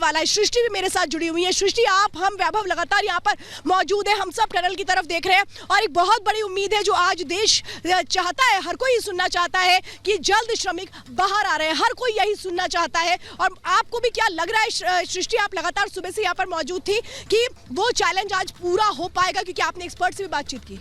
वाला है। सृष्टि भी मेरे साथ जुड़ी हुई है। सृष्टि, आप, हम, वैभव लगातार यहाँ पर मौजूद है, हम सब टनल की तरफ देख रहे हैं और एक बहुत बड़ी उम्मीद है जो आज देश चाहता है, हर कोई सुनना चाहता है कि जल्द श्रमिक बाहर आ रहे हैं, हर कोई यही सुनना चाहता है। और आपको भी क्या लग रहा है सृष्टि, आप लगातार सुबह से यहाँ पर मौजूद थी, कि वो चैलेंज आज पूरा हो पाएगा, क्योंकि आपने एक्सपर्ट से भी बातचीत की?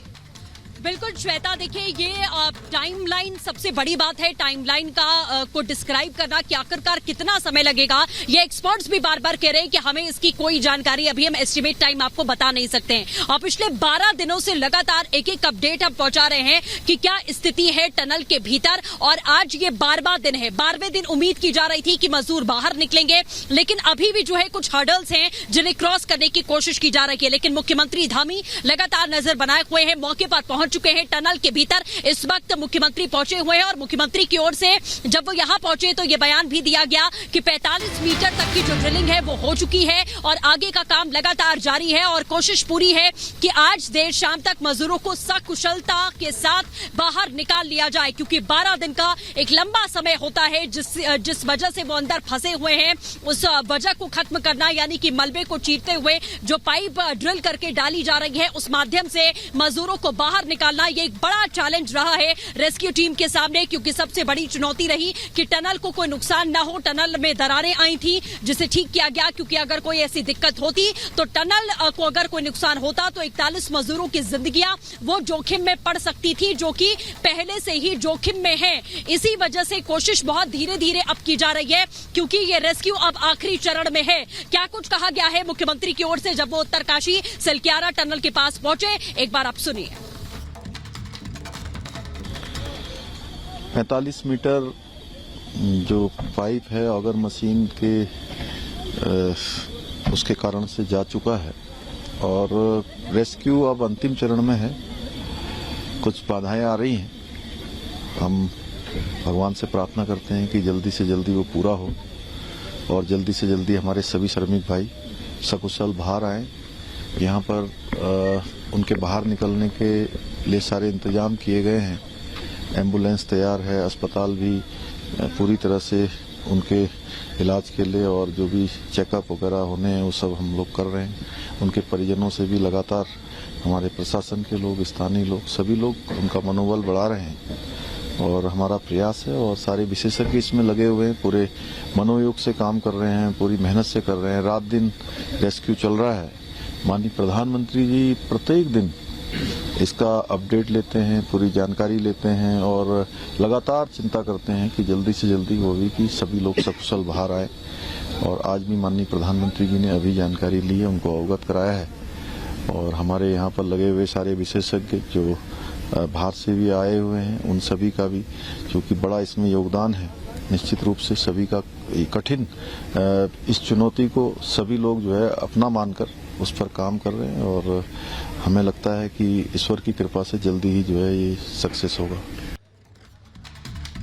बिल्कुल श्वेता, देखिए ये टाइमलाइन सबसे बड़ी बात है। टाइमलाइन का को डिस्क्राइब करना कि आखिरकार कितना समय लगेगा, ये एक्सपर्ट्स भी बार बार कह रहे हैं कि हमें इसकी कोई जानकारी, अभी हम एस्टिमेट टाइम आपको बता नहीं सकते हैं। और पिछले 12 दिनों से लगातार एक एक अपडेट हम पहुंचा रहे हैं कि क्या स्थिति है टनल के भीतर। और आज ये 12वां दिन है। 12वें दिन उम्मीद की जा रही थी कि मजदूर बाहर निकलेंगे, लेकिन अभी भी जो है कुछ हर्डल्स हैं जिन्हें क्रॉस करने की कोशिश की जा रही है। लेकिन मुख्यमंत्री धामी लगातार नजर बनाए हुए हैं, मौके पर पहुंच चुके हैं टनल के भीतर। इस वक्त मुख्यमंत्री पहुंचे हुए हैं और मुख्यमंत्री की ओर से जब वो यहां पहुंचे तो ये बयान भी दिया गया कि 45 मीटर तक की जो ड्रिलिंग है वो हो चुकी है और आगे का काम लगातार जारी है और कोशिश पूरी है कि आज देर शाम तक मजदूरों को सकुशलता के साथ बाहर निकाल लिया जाए, क्योंकि 12 दिन का एक लंबा समय होता है जिस वजह से वो अंदर फंसे हुए हैं। उस वजह को खत्म करना, यानी कि मलबे को चीरते हुए जो पाइप ड्रिल करके डाली जा रही है उस माध्यम से मजदूरों को बाहर निकालना, ये एक बड़ा चैलेंज रहा है रेस्क्यू टीम के सामने, क्योंकि सबसे बड़ी चुनौती रही कि टनल को कोई नुकसान ना हो। टनल में दरारें आई थी जिसे ठीक किया गया, क्योंकि अगर कोई ऐसी दिक्कत होती तो टनल को अगर कोई नुकसान होता तो 41 मजदूरों की जिंदगियां वो जोखिम में पड़ सकती थी, जो कि पहले से ही जोखिम में है। इसी वजह से कोशिश बहुत धीरे धीरे अब की जा रही है, क्योंकि ये रेस्क्यू अब आखिरी चरण में है। क्या कुछ कहा गया है मुख्यमंत्री की ओर से जब वो उत्तरकाशी सिलक्यारा टनल के पास पहुंचे, एक बार आप सुनिए। 45 मीटर जो पाइप है ऑगर मशीन के उसके कारण से जा चुका है और रेस्क्यू अब अंतिम चरण में है। कुछ बाधाएं आ रही हैं, हम भगवान से प्रार्थना करते हैं कि जल्दी से जल्दी वो पूरा हो और जल्दी से जल्दी हमारे सभी श्रमिक भाई सकुशल बाहर आएं। यहाँ पर उनके बाहर निकलने के लिए सारे इंतजाम किए गए हैं। एम्बुलेंस तैयार है, अस्पताल भी पूरी तरह से उनके इलाज के लिए और जो भी चेकअप वगैरह होने हैं वो सब हम लोग कर रहे हैं। उनके परिजनों से भी लगातार हमारे प्रशासन के लोग, स्थानीय लोग, सभी लोग उनका मनोबल बढ़ा रहे हैं और हमारा प्रयास है और सारे विशेषज्ञ इसमें लगे हुए हैं, पूरे मनोयोग से काम कर रहे हैं, पूरी मेहनत से कर रहे हैं। रात दिन रेस्क्यू चल रहा है। माननीय प्रधानमंत्री जी प्रत्येक दिन इसका अपडेट लेते हैं, पूरी जानकारी लेते हैं और लगातार चिंता करते हैं कि जल्दी से जल्दी वो भी कि सभी लोग सकुशल बाहर आए। और आज भी माननीय प्रधानमंत्री जी ने अभी जानकारी ली है, उनको अवगत कराया है और हमारे यहाँ पर लगे हुए सारे विशेषज्ञ जो बाहर से भी आए हुए हैं उन सभी का भी, क्योंकि बड़ा इसमें योगदान है। निश्चित रूप से सभी का कठिन इस चुनौती को सभी लोग जो है अपना मानकर उस पर काम कर रहे हैं और हमें लगता है कि ईश्वर की कृपा से जल्दी ही जो है ये सक्सेस होगा।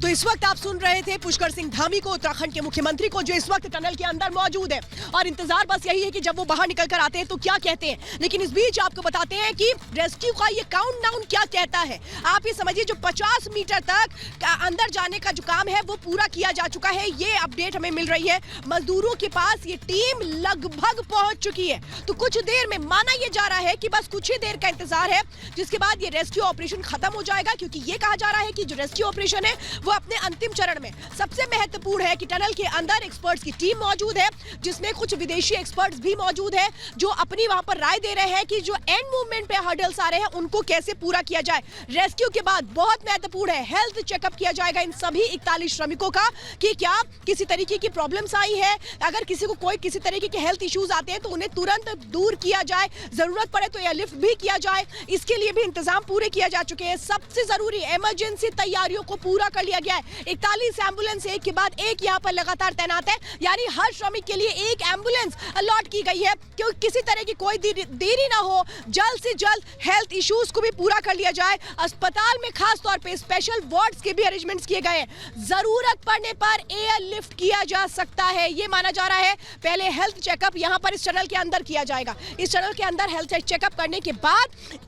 तो इस वक्त आप सुन रहे थे पुष्कर सिंह धामी को, उत्तराखंड के मुख्यमंत्री को, जो इस वक्त टनल के अंदर मौजूद है और इंतजार बस यही है कि जब वो बाहर निकल कर आते हैं तो क्या कहते हैं। लेकिन इस बीच आपको बताते हैं कि रेस्क्यू का ये काउंटडाउन क्या कहता है। आप ये समझिए जो 50 मीटर तक अंदर जाने का जो काम है वो पूरा किया जा चुका है, ये अपडेट हमें मिल रही है। मजदूरों के पास ये टीम लगभग पहुंच चुकी है। तो कुछ देर में माना यह जा रहा है कि बस कुछ ही देर का इंतजार है, जिसके बाद ये रेस्क्यू ऑपरेशन खत्म हो जाएगा, क्योंकि ये कहा जा रहा है कि जो रेस्क्यू ऑपरेशन है वो अपने अंतिम चरण में। सबसे महत्वपूर्ण है कि टनल के अंदर एक्सपर्ट्स की टीम मौजूद है, जिसमें कुछ विदेशी एक्सपर्ट्स भी मौजूद है जो अपनी वहां पर राय दे रहे हैं कि जो एंड मूवमेंट पे हर्डल्स आ रहे हैं उनको कैसे पूरा किया जाए। रेस्क्यू के बाद बहुत महत्वपूर्ण है हेल्थ चेकअप किया जाएगा इन सभी 41 श्रमिकों का कि क्या किसी तरीके की प्रॉब्लम्स आई है। अगर किसी को कोई किसी तरीके के हेल्थ इश्यूज आते हैं तो उन्हें तुरंत दूर किया जाए, जरूरत पड़े तो एयरलिफ्ट भी किया जाए। इसके लिए भी इंतजाम पूरे किया जा चुके हैं। सबसे जरूरी इमरजेंसी तैयारियों को पूरा कर लिया गया है। 41 एम्बुलेंस एक के बाद एक यहाँ पर लगातार तैनात है, यानी हर श्रमिक के लिए एक एम्बुलेंस अलॉट की गई है, क्योंकि किसी तरह की कोई देरी ना हो, जल्द से जल्द हेल्थ इश्यूज को भी पूरा कर लिया जाए। अस्पताल में खास तौर पे स्पेशल वार्ड्स के भी अरेंजमेंट्स किए गए हैं। जरूरत पड़ने पर एयरलिफ्ट किया जा सकता है, ये माना जा रहा है। पहले हेल्थ चेकअप यहाँ पर इस टनल के अंदर किया जाएगा। इस टनल के अंदर हेल्थ चेकअप करने के बाद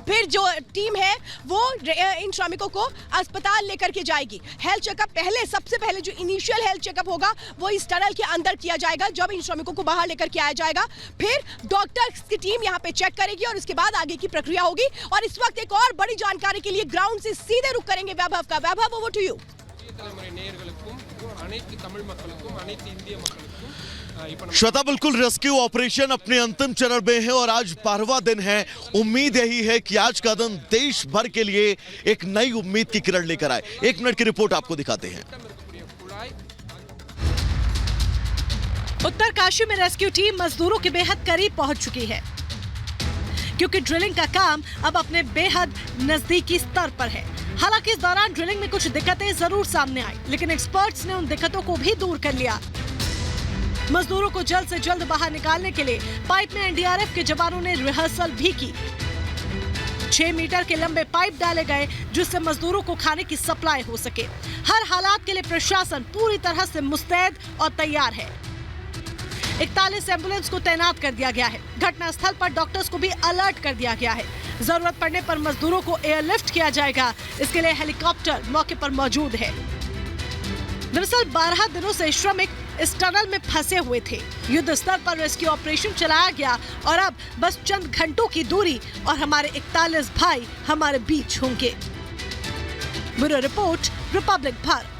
फिर जो टीम है वो इन श्रमिकों को अस्पताल लेकर के जाएगी। हेल्थ चेकअप सबसे पहले जो इनिशियल हेल्थ चेकअप होगा वो इस टनल के अंदर किया जाएगा, जब इन श्रमिकों को बाहर लेकर के आया जाएगा। फिर डॉक्टर्स की टीम यहाँ पे चेक करेगी और उसके बाद आगे की प्रक्रिया होगी। और इस वक्त एक और बड़ी जानकारी के लिए ग्राउंड से सीधे रुक करेंगे वैभव का। वैभव, ओवर टू यू। श्वेता, बिल्कुल रेस्क्यू ऑपरेशन अपने अंतिम चरण में है और आज 12वां दिन है। उम्मीद यही है कि आज का दिन देश भर के लिए एक नई उम्मीद की किरण लेकर आए। 1 मिनट की रिपोर्ट आपको दिखाते हैं। उत्तरकाशी में रेस्क्यू टीम मजदूरों के बेहद करीब पहुंच चुकी है, क्योंकि ड्रिलिंग का काम अब अपने बेहद नजदीकी स्तर पर है। हालांकि इस दौरान ड्रिलिंग में कुछ दिक्कतें जरूर सामने आई, लेकिन एक्सपर्ट्स ने उन दिक्कतों को भी दूर कर लिया। मजदूरों को जल्द से जल्द बाहर निकालने के लिए पाइप में एनडीआरएफ के जवानों ने रिहर्सल भी की। 6 मीटर के लंबे पाइप डाले गए, जिससे मजदूरों को खाने की सप्लाई हो सके। हर हालात के लिए प्रशासन पूरी तरह से मुस्तैद और तैयार है। 41 एम्बुलेंस को तैनात कर दिया गया है। घटनास्थल पर डॉक्टर्स को भी अलर्ट कर दिया गया है। जरूरत पड़ने पर मजदूरों को एयरलिफ्ट किया जाएगा। इसके लिए हेलीकॉप्टर मौके पर मौजूद है। दरअसल 12 दिनों से श्रमिक इस टनल में फंसे हुए थे। युद्ध स्तर पर रेस्क्यू ऑपरेशन चलाया गया और अब बस चंद घंटों की दूरी और हमारे 41 भाई हमारे बीच होंगे। Bureau report, Republic Bharat.